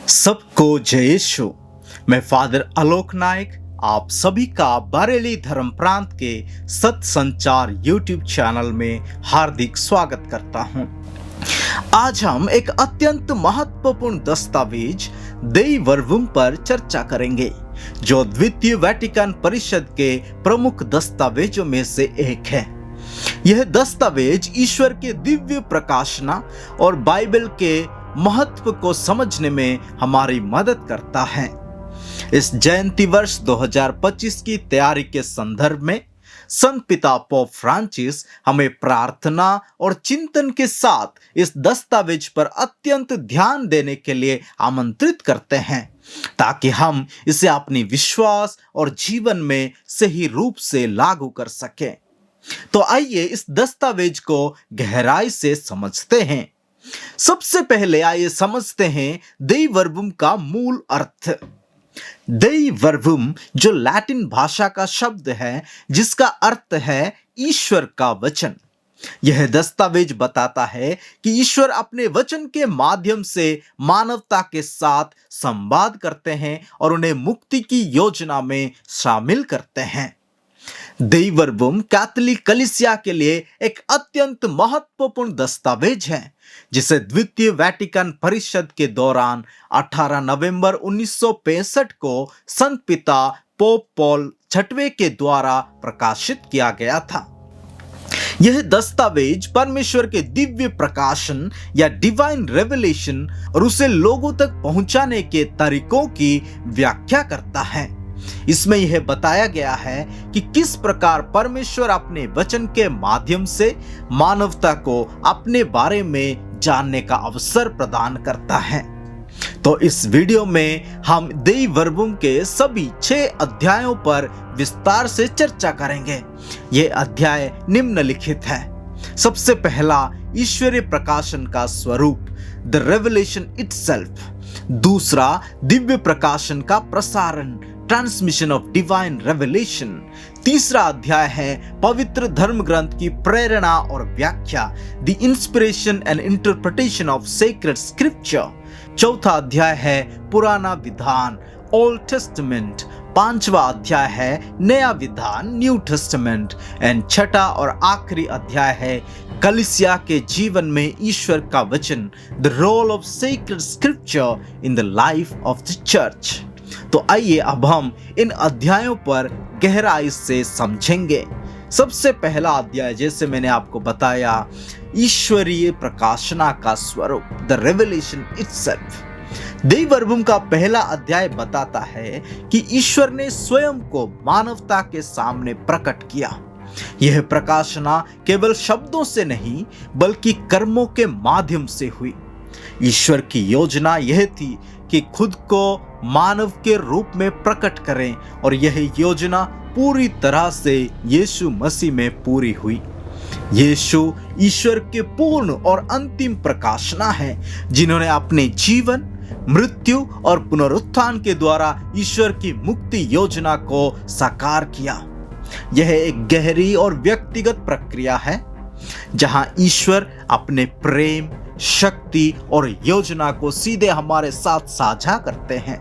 सबको जय यीशु। मैं फादर आलोक नायक आप सभी का बरेली धर्म प्रांत के सत संचार यूट्यूब चैनल में हार्दिक स्वागत करता हूं। आज हम एक अत्यंत महत्वपूर्ण दस्तावेज देई वर्बुम पर चर्चा करेंगे, जो द्वितीय वेटिकन परिषद के प्रमुख दस्तावेजों में से एक है। यह दस्तावेज ईश्वर के दिव्य प्रकाशना और बाइबल के महत्व को समझने में हमारी मदद करता है। इस जयंती वर्ष 2025 की तैयारी के संदर्भ में संत पिता पोप फ्रांसिस हमें प्रार्थना और चिंतन के साथ इस दस्तावेज पर अत्यंत ध्यान देने के लिए आमंत्रित करते हैं, ताकि हम इसे अपनी विश्वास और जीवन में सही रूप से लागू कर सकें। तो आइए इस दस्तावेज को गहराई से समझते हैं। सबसे पहले आइए समझते हैं देई वर्बुम का मूल अर्थ। देई वर्बुम जो लैटिन भाषा का शब्द है, जिसका अर्थ है ईश्वर का वचन। यह दस्तावेज बताता है कि ईश्वर अपने वचन के माध्यम से मानवता के साथ संवाद करते हैं और उन्हें मुक्ति की योजना में शामिल करते हैं। देई वर्बुम कैथोलिक कलीसिया के लिए एक अत्यंत महत्वपूर्ण दस्तावेज है, जिसे द्वितीय वेटिकन परिषद के दौरान 18 नवंबर 1965 को संत पिता पोप पॉल छठवें के द्वारा प्रकाशित किया गया था। यह दस्तावेज परमेश्वर के दिव्य प्रकाशन या डिवाइन रेवलेशन और उसे लोगों तक पहुंचाने के तरीकों की व्याख्या करता है। इसमें यह बताया गया है कि किस प्रकार परमेश्वर अपने वचन के माध्यम से मानवता को अपने बारे में जानने का अवसर प्रदान करता है। तो इस वीडियो में हम देई वर्बुम के सभी 6 अध्यायों पर विस्तार से चर्चा करेंगे। ये अध्याय निम्नलिखित है। सबसे पहला, ईश्वरीय प्रकाशन का स्वरूप, द रेवलेशन इटसेल्फ। दूसरा, दिव्य प्रकाशन का प्रसारण, ट्रांसमिशन ऑफ डिवाइन रेवलेशन। तीसरा अध्याय है पवित्र धर्म ग्रंथ की प्रेरणा और व्याख्या, the inspiration and interpretation of sacred scripture. चौथा अध्याय है पुराना विधान, ओल्ड टेस्टामेंट। पांचवा अध्याय है नया विधान, न्यू टेस्टामेंट। एंड छठा और आखिरी अध्याय है कलीसिया के जीवन में ईश्वर का वचन, the role of sacred scripture in the life of the church. तो आइए अब हम इन अध्यायों पर गहराई से समझेंगे। सबसे पहला अध्याय, जैसे मैंने आपको बताया, ईश्वरीय प्रकाशना का स्वरूप, द रेवलेशन इटसेल्फ। देई वर्बुम का पहला अध्याय बताता है कि ईश्वर ने स्वयं को मानवता के सामने प्रकट किया। यह प्रकाशना केवल शब्दों से नहीं, बल्कि कर्मों के माध्यम से हुई। ईश्वर की योजना यह थी कि खुद को मानव के रूप में प्रकट करें, और यह योजना पूरी तरह से यीशु मसीह में पूरी हुई। यीशु ईश्वर के पूर्ण और अंतिम प्रकाशना है, जिन्होंने अपने जीवन, मृत्यु और पुनरुत्थान के द्वारा ईश्वर की मुक्ति योजना को साकार किया। यह एक गहरी और व्यक्तिगत प्रक्रिया है, जहां ईश्वर अपने प्रेम, शक्ति और योजना को सीधे हमारे साथ साझा करते हैं।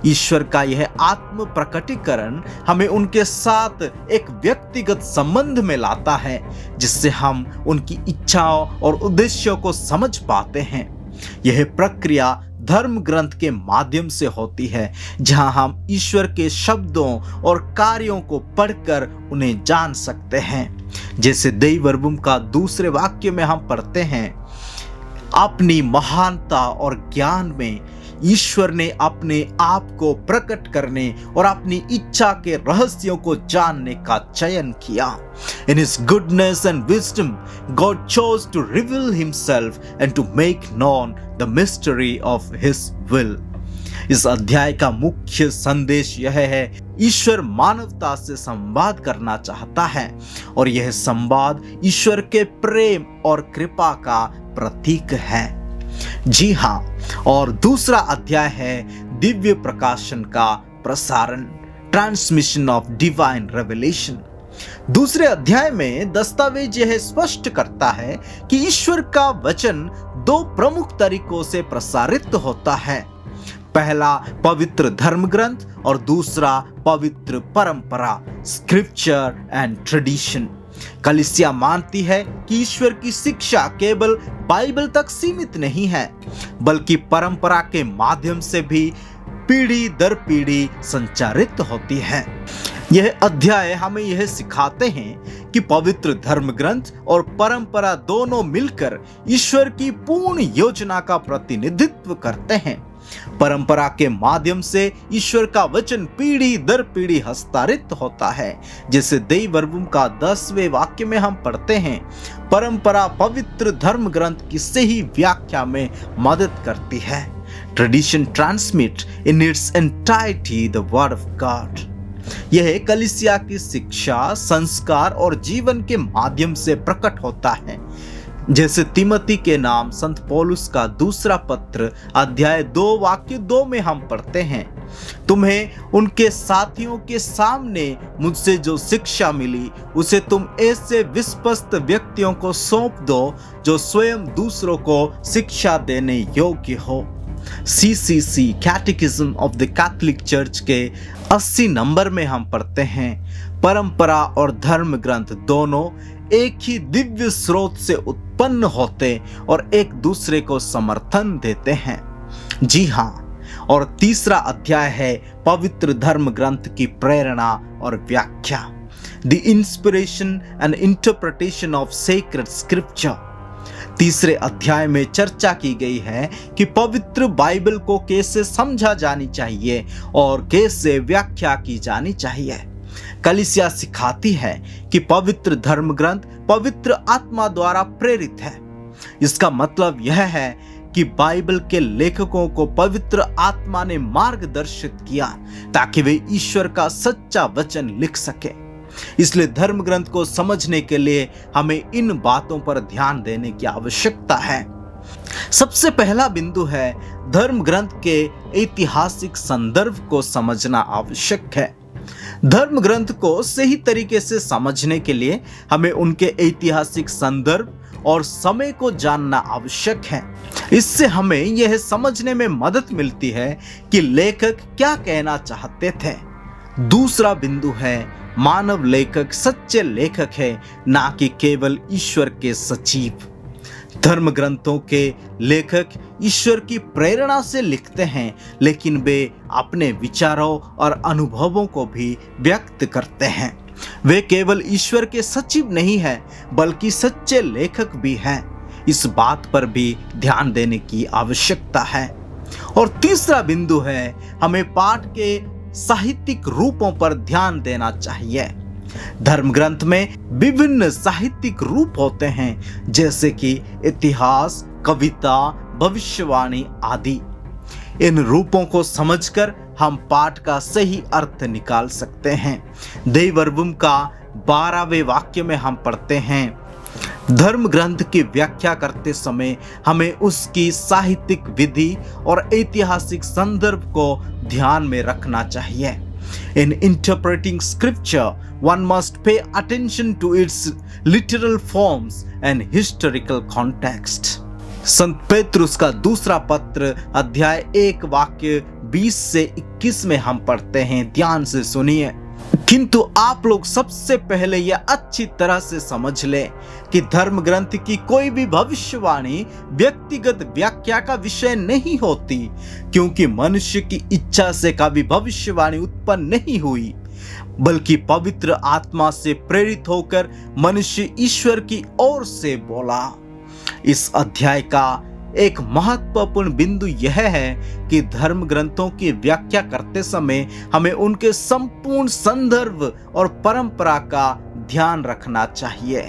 ईश्वर का यह आत्म प्रकटीकरण हमें उनके साथ एक व्यक्तिगत संबंध में लाता है, जिससे हम उनकी इच्छाओं और उद्देश्यों को समझ पाते हैं। यह प्रक्रिया धर्म ग्रंथ के माध्यम से होती है, जहां हम ईश्वर के शब्दों और कार्यों को पढ़कर उन्हें जान सकते हैं। जैसे देई वर्बुम का दूसरे वाक्य में हम पढ़ते हैं, अपनी महानता और ज्ञान में ईश्वर ने अपने आप को प्रकट करने और अपनी इच्छा के रहस्यों को जानने का चयन किया। In his goodness and wisdom, God chose to reveal himself and to make known the mystery of his will. इस अध्याय का मुख्य संदेश यह है, ईश्वर मानवता से संवाद करना चाहता है, और यह संवाद ईश्वर के प्रेम और कृपा का प्रतीक है। जी हाँ, और दूसरा अध्याय है दिव्य प्रकाशन का प्रसारण, ट्रांसमिशन ऑफ डिवाइन रेवलेशन। दूसरे अध्याय में दस्तावेज यह स्पष्ट करता है कि ईश्वर का वचन 2 प्रमुख तरीकों से प्रसारित होता है। पहला पवित्र धर्म ग्रंथ और दूसरा पवित्र परंपरा, स्क्रिप्चर एंड ट्रेडिशन। कलीसिया मानती है कि ईश्वर की शिक्षा केवल बाइबल तक सीमित नहीं है, बल्कि परंपरा के माध्यम से भी पीढ़ी दर पीढ़ी संचारित होती है। यह अध्याय हमें यह सिखाते हैं कि पवित्र धर्म ग्रंथ और परंपरा दोनों मिलकर ईश्वर की पूर्ण योजना का प्रतिनिधित्व करते हैं। परंपरा के माध्यम से ईश्वर का वचन पीढ़ी दर पीढ़ी हस्तांतरित होता है। जैसे दैववर्गम का 10वें वाक्य में हम पढ़ते हैं, परंपरा पवित्र धर्म ग्रंथ की सही व्याख्या में मदद करती है। Tradition transmit in its entirety the word of God. यह कलीसिया की शिक्षा, संस्कार और जीवन के माध्यम से प्रकट होता है। जैसे तिमोथी के नाम संत पौलुस का दूसरा पत्र अध्याय 2 वाक्य 2 में हम पढ़ते हैं, तुम्हें उनके साथियों के सामने मुझसे जो शिक्षा मिली उसे तुम ऐसे विश्वस्त व्यक्तियों को सौंप दो जो स्वयं दूसरों को शिक्षा देने योग्य हो। CCC catechism of the Catholic church के 80 नंबर में हम पढ़ते हैं, परंपरा और धर्म ग्रंथ दोनों एक ही दिव्य स्रोत से उत्पन्न होते और एक दूसरे को समर्थन देते हैं। जी हाँ, और तीसरा अध्याय है पवित्र धर्म ग्रंथ की प्रेरणा और व्याख्या, the inspiration and interpretation of sacred scripture. तीसरे अध्याय में चर्चा की गई है कि पवित्र बाइबल को कैसे समझा जानी चाहिए और कैसे व्याख्या की जानी चाहिए। कलीसिया सिखाती है कि पवित्र धर्म ग्रंथ पवित्र आत्मा द्वारा प्रेरित है। इसका मतलब यह है कि बाइबल के लेखकों को पवित्र आत्मा ने मार्गदर्शित किया ताकि वे ईश्वर का सच्चा वचन लिख सके। इसलिए धर्म ग्रंथ को समझने के लिए हमें इन बातों पर ध्यान देने की आवश्यकता है। सबसे पहला बिंदु है धर्म ग्रंथ के ऐतिहासिक संदर्भ को समझना आवश्यक है। धर्म ग्रंथ को सही तरीके से समझने के लिए हमें उनके ऐतिहासिक संदर्भ और समय को जानना आवश्यक है। इससे हमें यह समझने में मदद मिलती है कि लेखक क्या कहना चाहते थे। दूसरा बिंदु है मानव लेखक सच्चे लेखक है, ना कि केवल ईश्वर के सचिव। धर्म ग्रंथों के लेखक ईश्वर की प्रेरणा से लिखते हैं, लेकिन वे अपने विचारों और अनुभवों को भी व्यक्त करते हैं। वे केवल ईश्वर के सचिव नहीं हैं, बल्कि सच्चे लेखक भी हैं। इस बात पर भी ध्यान देने की आवश्यकता है। और तीसरा बिंदु है हमें पाठ के साहित्यिक रूपों पर ध्यान देना चाहिए। धर्म ग्रंथ में विभिन्न साहित्यिक रूप होते हैं, जैसे कि इतिहास, कविता, भविष्यवाणी आदि। इन रूपों को समझकर हम पाठ का सही अर्थ निकाल सकते हैं। दैववर्गम का 12वें वाक्य में हम पढ़ते हैं, धर्म ग्रंथ की व्याख्या करते समय हमें उसकी साहित्यिक विधि और ऐतिहासिक संदर्भ को ध्यान में रखना चाहिए। In interpreting scripture, one must pay attention to its literal forms and historical context. संत पेतरुस का दूसरा पत्र अध्याय 1 वाक्य 20 से 21 में हम पढ़ते हैं, ध्यान से सुनिए। किंतु आप लोग सबसे पहले यह अच्छी तरह से समझ लें कि धर्म ग्रंथ की कोई भी भविष्यवाणी व्यक्तिगत व्याख्या का विषय नहीं होती, क्योंकि मनुष्य की इच्छा से कभी भविष्यवाणी उत्पन्न नहीं हुई, बल्कि पवित्र आत्मा से प्रेरित होकर मनुष्य ईश्वर की ओर से बोला। इस अध्याय का एक महत्वपूर्ण बिंदु यह है कि धर्म ग्रंथों की व्याख्या करते समय हमें उनके संपूर्ण संदर्भ और परंपरा का ध्यान रखना चाहिए।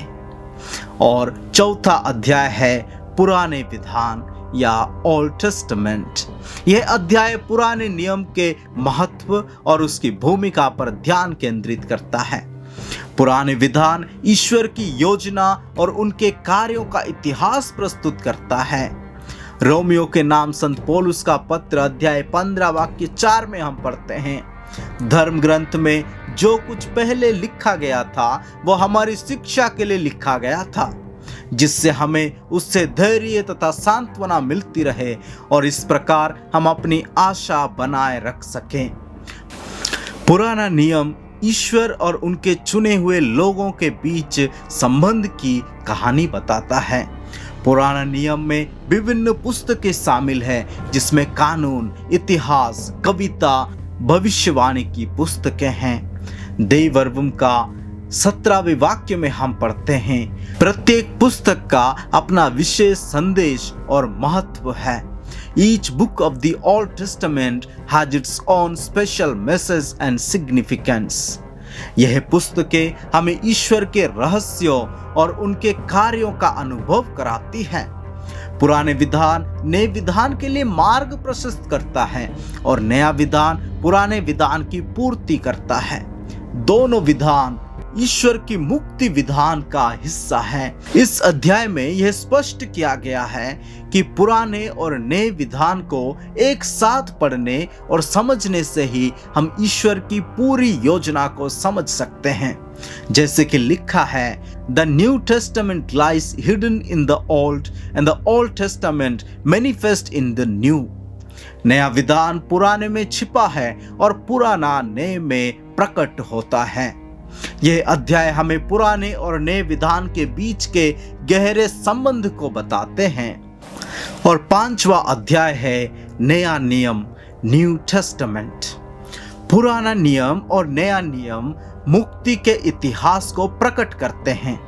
और चौथा अध्याय है पुराने विधान या ओल्ड टेस्टामेंट। यह अध्याय पुराने नियम के महत्व और उसकी भूमिका पर ध्यान केंद्रित करता है। पुराने विधान ईश्वर की योजना और उनके कार्यों का इतिहास प्रस्तुत करता है। रोमियो के नाम संत पौलुस का पत्र अध्याय 15 वाक्य 4 में हम पढ़ते हैं, धर्म ग्रंथ में जो कुछ पहले लिखा गया था वह हमारी शिक्षा के लिए लिखा गया था, जिससे हमें उससे धैर्य तथा सांत्वना मिलती रहे और इस प्रकार हम अपनी आशा बनाए रख सकें। पुराना नियम ईश्वर और उनके चुने हुए लोगों के बीच संबंध की कहानी बताता है। पुराना नियम में विभिन्न पुस्तकें शामिल हैं, जिसमें कानून, इतिहास, कविता, भविष्यवाणी की पुस्तकें हैं। देववर्गम का 17वें वाक्य में हम पढ़ते हैं, प्रत्येक पुस्तक का अपना विशेष संदेश और महत्व है। Each book of the Old Testament has its own special message and significance. यह पुस्तकें हमें ईश्वर के रहस्यों और उनके कार्यों का अनुभव कराती हैं। पुराने विधान नए विधान के लिए मार्ग प्रशस्त करता है और नया विधान पुराने विधान की पूर्ति करता है। दोनों विधान ईश्वर की मुक्ति विधान का हिस्सा है। इस अध्याय में यह स्पष्ट किया गया है कि पुराने और नए विधान को एक साथ पढ़ने और समझने से ही हम ईश्वर की पूरी योजना को समझ सकते हैं। जैसे कि लिखा है, The New Testament lies hidden in the Old and the Old Testament manifest in the New. नया विधान पुराने में छिपा है और पुराना नए में प्रकट होता है। यह अध्याय हमें पुराने और नए विधान के बीच के गहरे संबंध को बताते हैं। और 5वां अध्याय है नया नियम, न्यू टेस्टामेंट। पुराना नियम और नया नियम मुक्ति के इतिहास को प्रकट करते हैं।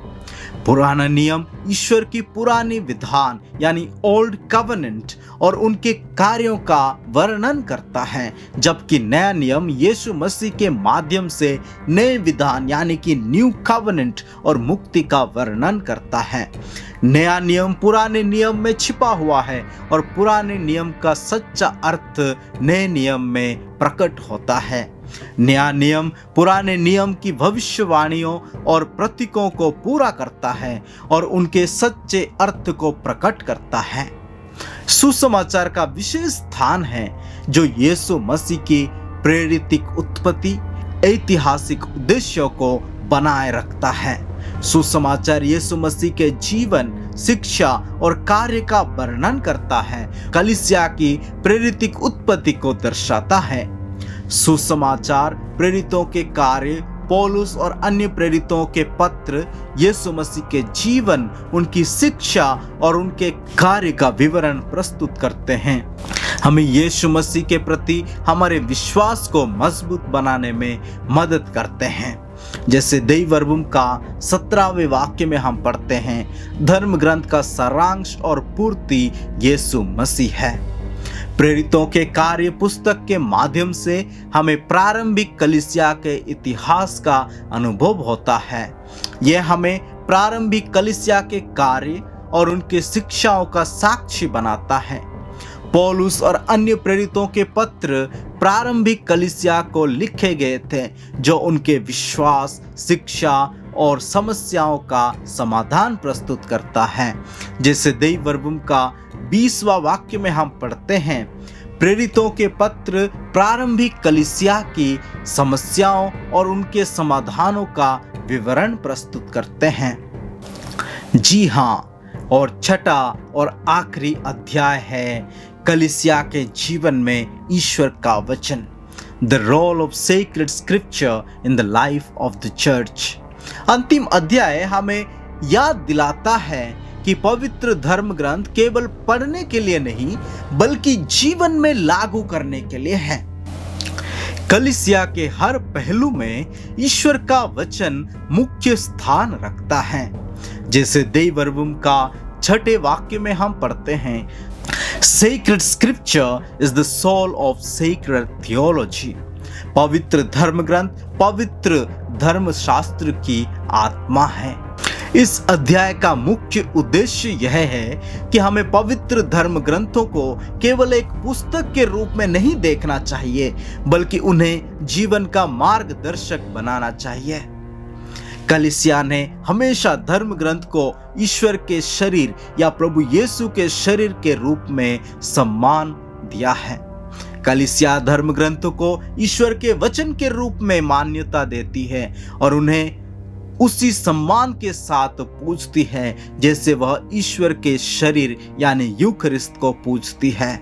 पुराना नियम ईश्वर की पुरानी विधान यानी ओल्ड कवेनेंट और उनके कार्यों का वर्णन करता है, जबकि नया नियम यीशु मसीह के माध्यम से नए विधान यानी कि न्यू कवेनेंट और मुक्ति का वर्णन करता है। नया नियम पुराने नियम में छिपा हुआ है और पुराने नियम का सच्चा अर्थ नए नियम में प्रकट होता है। नया नियम पुराने नियम की भविष्यवाणियों और प्रतीकों को पूरा करता है और उनके सच्चे अर्थ को प्रकट करता है। सुसमाचार का विशेष स्थान है जो यीशु मसीह की प्रेरित उत्पत्ति ऐतिहासिक उद्देश्यों को बनाए रखता है। सुसमाचार यीशु मसीह के जीवन, शिक्षा और कार्य का वर्णन करता है, कलीसिया की प्रेरित उत्पत्ति को दर्शाता है। सुसमाचार प्रेरितों के कार्य, पौलुस और अन्य प्रेरितों के पत्र यीशु मसीह के जीवन, उनकी शिक्षा और उनके कार्य का विवरण प्रस्तुत करते हैं। हमें यीशु मसीह के प्रति हमारे विश्वास को मजबूत बनाने में मदद करते हैं। जैसे दैववर्गम का 17वें वाक्य में हम पढ़ते हैं, धर्म ग्रंथ का सारांश और पूर्ति यीशु मसीह है। प्रेरितों के कार्य पुस्तक के माध्यम से हमें प्रारंभिक कलीसिया के इतिहास का अनुभव होता है। यह हमें प्रारंभिक कलीसिया के कार्य और उनके शिक्षाओं का साक्षी बनाता है। पौलुस और अन्य प्रेरितों के पत्र प्रारंभिक कलीसिया को लिखे गए थे, जो उनके विश्वास, शिक्षा और समस्याओं का समाधान प्रस्तुत करता है। जैसे दैववर्गम का 20वां वाक्य में हम पढ़ते हैं, प्रेरितों के पत्र प्रारंभिक कलीसिया की समस्याओं और उनके समाधानों का विवरण प्रस्तुत करते हैं। जी हाँ, और छठा और आखिरी अध्याय है कलीसिया के जीवन में ईश्वर का वचन, the role of sacred scripture in the life of the church. अंतिम अध्याय हमें याद दिलाता है कि पवित्र धर्म ग्रंथ केवल पढ़ने के लिए नहीं, बल्कि जीवन में लागू करने के लिए है। कलीसिया के हर पहलू में ईश्वर का वचन मुख्य स्थान रखता है। जैसे दैववर्गम का 6ठे वाक्य में हम पढ़ते हैं, Sacred scripture is the soul of sacred theology. पवित्र धर्म ग्रंथ पवित्र धर्म शास्त्र की आत्मा है। इस अध्याय का मुख्य उद्देश्य यह है कि हमें पवित्र धर्म ग्रंथों को केवल एक पुस्तक के रूप में नहीं देखना चाहिए, बल्कि उन्हें जीवन का मार्गदर्शक बनाना चाहिए। कलीसिया ने हमेशा धर्म ग्रंथ को ईश्वर के शरीर या प्रभु यीशु के शरीर के रूप में सम्मान दिया है। कलीसिया धर्म ग्रंथों को ईश्वर के वचन के रूप में मान्यता देती है और उन्हें उसी सम्मान के साथ पूजती है जैसे वह ईश्वर के शरीर यानी यूखरिस्त को पूजती है।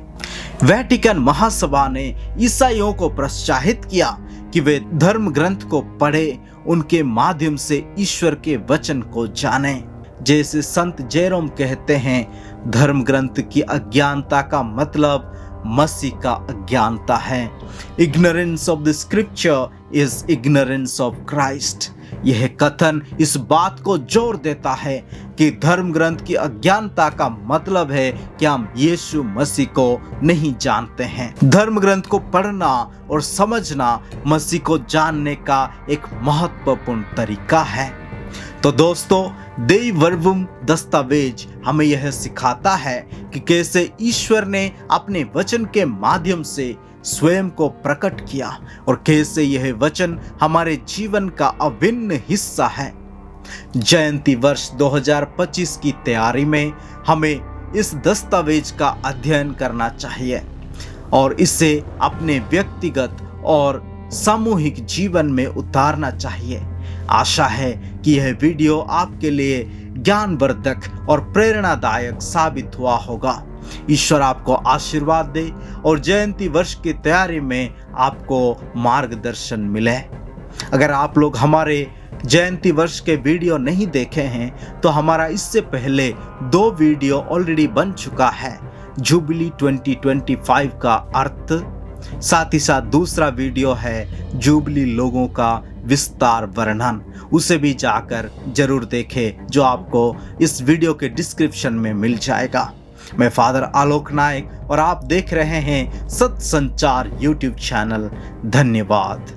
वेटिकन महासभा ने ईसाइयों को प्रोत्साहित किया कि वे धर्म ग्रंथ को पढ़े, उनके माध्यम से ईश्वर के वचन को जाने। जैसे संत जेरोम कहते हैं, धर्म ग्रंथ की अज्ञानता का मतलब मसीह का अज्ञानता है। Ignorance of the scripture is ignorance of Christ. यह कथन इस बात को जोर देता है कि धर्म ग्रंथ की अज्ञानता का मतलब है कि हम यीशु मसीह को नहीं जानते हैं। धर्म ग्रंथ को पढ़ना और समझना मसीह को जानने का एक महत्वपूर्ण तरीका है। तो दोस्तों, देई वर्बुम दस्तावेज हमें यह सिखाता है कि कैसे ईश्वर ने अपने वचन के माध्यम से स्वयं को प्रकट किया और कैसे यह वचन हमारे जीवन का अभिन्न हिस्सा है। जयंती वर्ष 2025 की तैयारी में हमें इस दस्तावेज का अध्ययन करना चाहिए और इसे अपने व्यक्तिगत और सामूहिक जीवन में उतारना चाहिए। आशा है कि यह वीडियो आपके लिए ज्ञानवर्धक और प्रेरणादायक साबित हुआ होगा। ईश्वर आपको आशीर्वाद दे और जयंती वर्ष की तैयारी में आपको मार्गदर्शन मिले। अगर आप लोग हमारे जयंती वर्ष के वीडियो नहीं देखे हैं तो हमारा इससे पहले 2 वीडियो ऑलरेडी बन चुका है। जुबली 2025 का अर्थ, साथ ही साथ दूसरा वीडियो है जुबली लोगों का विस्तार वर्णन। उसे भी जाकर जरूर देखें, जो आपको इस वीडियो के डिस्क्रिप्शन में मिल जाएगा। मैं फादर आलोक नायक और आप देख रहे हैं सत्य संचार यूट्यूब चैनल। धन्यवाद।